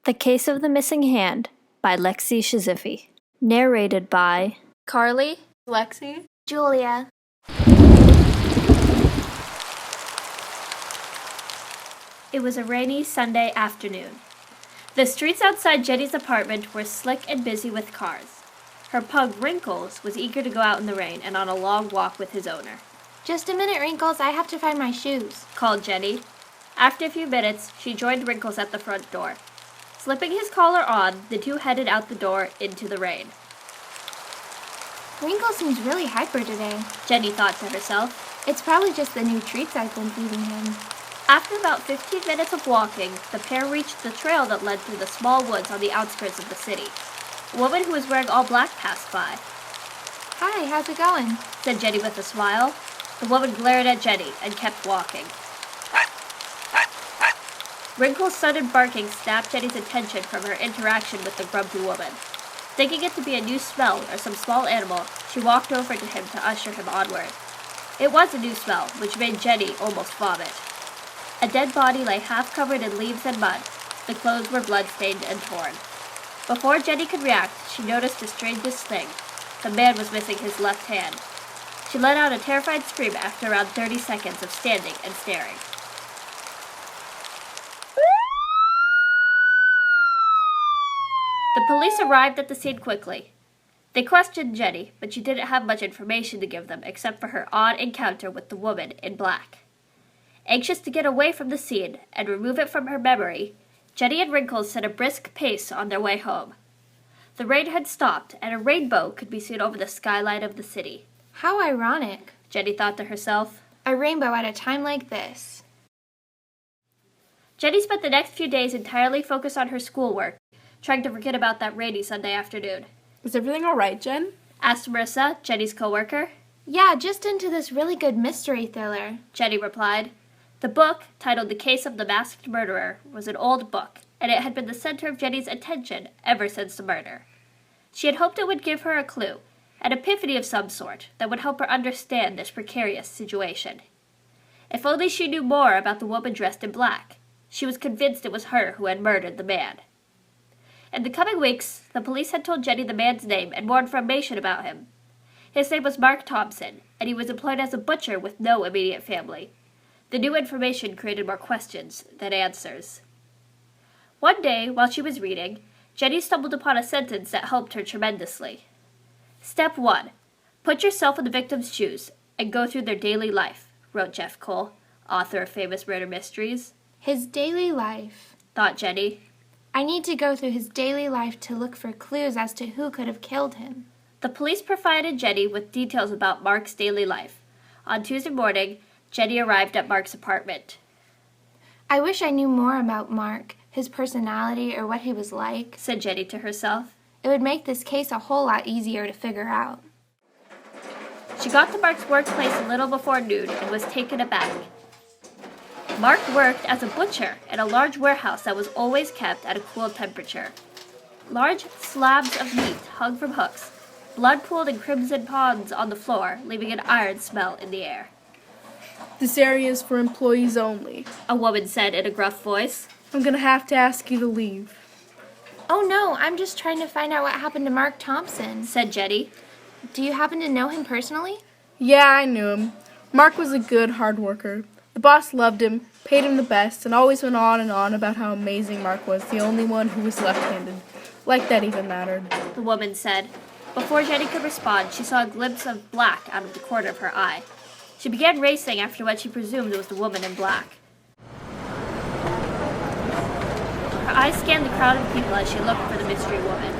The Case of the Missing Hand by Lexi Shazifi. Narrated by Carly, Lexi, Julia. It was a rainy Sunday afternoon. The streets outside Jenny's apartment were slick and busy with cars. Her pug, Wrinkles, was eager to go out in the rain and on a long walk with his owner. Just a minute, Wrinkles. I have to find my shoes. Called Jenny. After a few minutes, she joined Wrinkles at the front door. Slipping his collar on, the two headed out the door into the rain. Wrinkles seems really hyper today. Jenny thought to herself. It's probably just the new treats I've been feeding him. After about 15 minutes of walking, the pair reached the trail that led through the small woods on the outskirts of the city. A woman who was wearing all black passed by. Hi, how's it going? Said Jenny with a smile. The woman glared at Jenny and kept walking. Wrinkles' sudden barking snapped Jenny's attention from her interaction with the grumpy woman. Thinking it to be a new smell or some small animal, she walked over to him to usher him onward. It was a new smell, which made Jenny almost vomit. A dead body lay half covered in leaves and mud. The clothes were blood-stained and torn. Before Jenny could react, she noticed the strangest thing. The man was missing his left hand. She let out a terrified scream after around 30 seconds of standing and staring. The police arrived at the scene quickly. They questioned Jenny, but she didn't have much information to give them except for her odd encounter with the woman in black. Anxious to get away from the scene and remove it from her memory, Jenny and Wrinkles set a brisk pace on their way home. The rain had stopped, and a rainbow could be seen over the skyline of the city. How ironic. Jenny thought to herself. A rainbow at a time like this. Jenny spent the next few days entirely focused on her schoolwork, trying to forget about that rainy Sunday afternoon. Is everything all right, Jen? Asked Marissa, Jenny's co-worker. Yeah, just into this really good mystery thriller. Jenny replied. The book, titled The Case of the Masked Murderer, was an old book, and it had been the center of Jenny's attention ever since the murder. She had hoped it would give her a clue, an epiphany of some sort, that would help her understand this precarious situation. If only she knew more about the woman dressed in black. She was convinced it was her who had murdered the man. In the coming weeks, the police had told Jenny the man's name and more information about him. His name was Mark Thompson, and he was employed as a butcher with no immediate family. The new information created more questions than answers. One day, while she was reading, Jenny stumbled upon a sentence that helped her tremendously. Step 1. Put yourself in the victim's shoes and go through their daily life, wrote Jeff Cole, author of famous murder mysteries. His daily life, thought Jenny. I need to go through his daily life to look for clues as to who could have killed him. The police provided Jenny with details about Mark's daily life. On Tuesday morning, Jenny arrived at Mark's apartment. I wish I knew more about Mark, his personality, or what he was like, said Jenny to herself. It would make this case a whole lot easier to figure out. She got to Mark's workplace a little before noon and was taken aback. Mark worked as a butcher in a large warehouse that was always kept at a cool temperature. Large slabs of meat hung from hooks. Blood pooled in crimson ponds on the floor, leaving an iron smell in the air. This area is for employees only, a woman said in a gruff voice. I'm going to have to ask you to leave. Oh no, I'm just trying to find out what happened to Mark Thompson, said Jenny. Do you happen to know him personally? Yeah, I knew him. Mark was a good, hard worker. The boss loved him, paid him the best, and always went on and on about how amazing Mark was, the only one who was left-handed. Like that even mattered, the woman said. Before Jenny could respond, she saw a glimpse of black out of the corner of her eye. She began racing after what she presumed was the woman in black. Her eyes scanned the crowd of people as she looked for the mystery woman.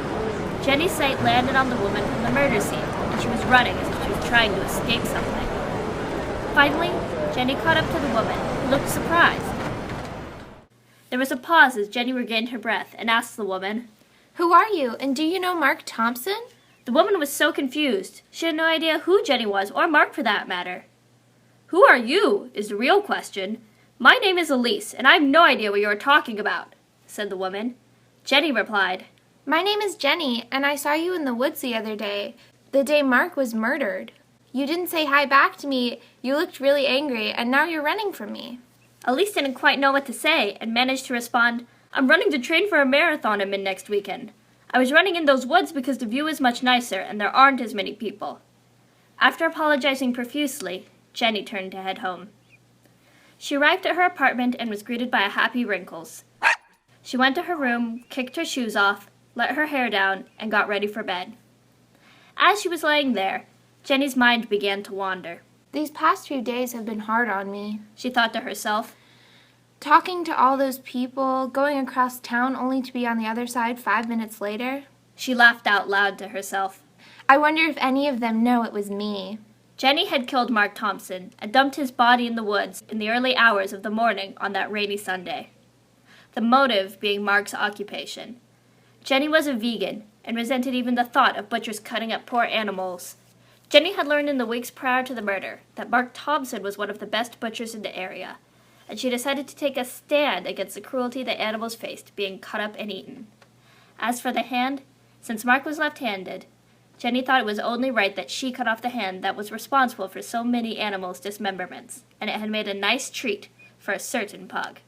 Jenny's sight landed on the woman from the murder scene, and she was running as if she was trying to escape something. Finally, Jenny caught up to the woman, who looked surprised. There was a pause as Jenny regained her breath and asked the woman, Who are you, and do you know Mark Thompson? The woman was so confused. She had no idea who Jenny was, or Mark for that matter. Who are you, is the real question. My name is Elise, and I have no idea what you are talking about, said the woman. Jenny replied, My name is Jenny, and I saw you in the woods the other day, the day Mark was murdered. You didn't say hi back to me, you looked really angry, and now you're running from me. Elise didn't quite know what to say and managed to respond, I'm running to train for a marathon I'm in next weekend. I was running in those woods because the view is much nicer and there aren't as many people." After apologizing profusely, Jenny turned to head home. She arrived at her apartment and was greeted by a happy Wrinkles. She went to her room, kicked her shoes off, let her hair down, and got ready for bed. As she was laying there, Jenny's mind began to wander. These past few days have been hard on me. She thought to herself. Talking to all those people, going across town only to be on the other side 5 minutes later. She laughed out loud to herself. I wonder if any of them know it was me. Jenny had killed Mark Thompson and dumped his body in the woods in the early hours of the morning on that rainy Sunday. The motive being Mark's occupation. Jenny was a vegan and resented even the thought of butchers cutting up poor animals. Jenny had learned in the weeks prior to the murder that Mark Thompson was one of the best butchers in the area, and she decided to take a stand against the cruelty the animals faced being cut up and eaten. As for the hand, since Mark was left-handed, Jenny thought it was only right that she cut off the hand that was responsible for so many animals' dismemberments, and it had made a nice treat for a certain pug.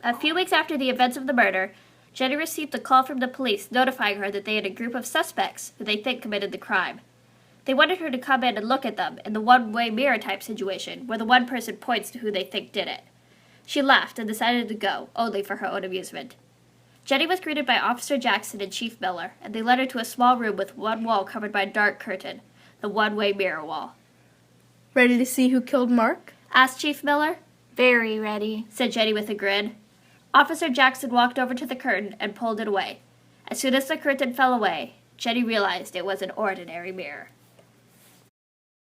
A few weeks after the events of the murder, Jenny received a call from the police notifying her that they had a group of suspects who they think committed the crime. They wanted her to come in and look at them in the one-way mirror type situation, where the one person points to who they think did it. She laughed and decided to go, only for her own amusement. Jenny was greeted by Officer Jackson and Chief Miller, and they led her to a small room with one wall covered by a dark curtain, the one-way mirror wall. "Ready to see who killed Mark?" asked Chief Miller. Very ready, said Jenny with a grin. Officer Jackson walked over to the curtain and pulled it away. As soon as the curtain fell away, Jenny realized it was an ordinary mirror.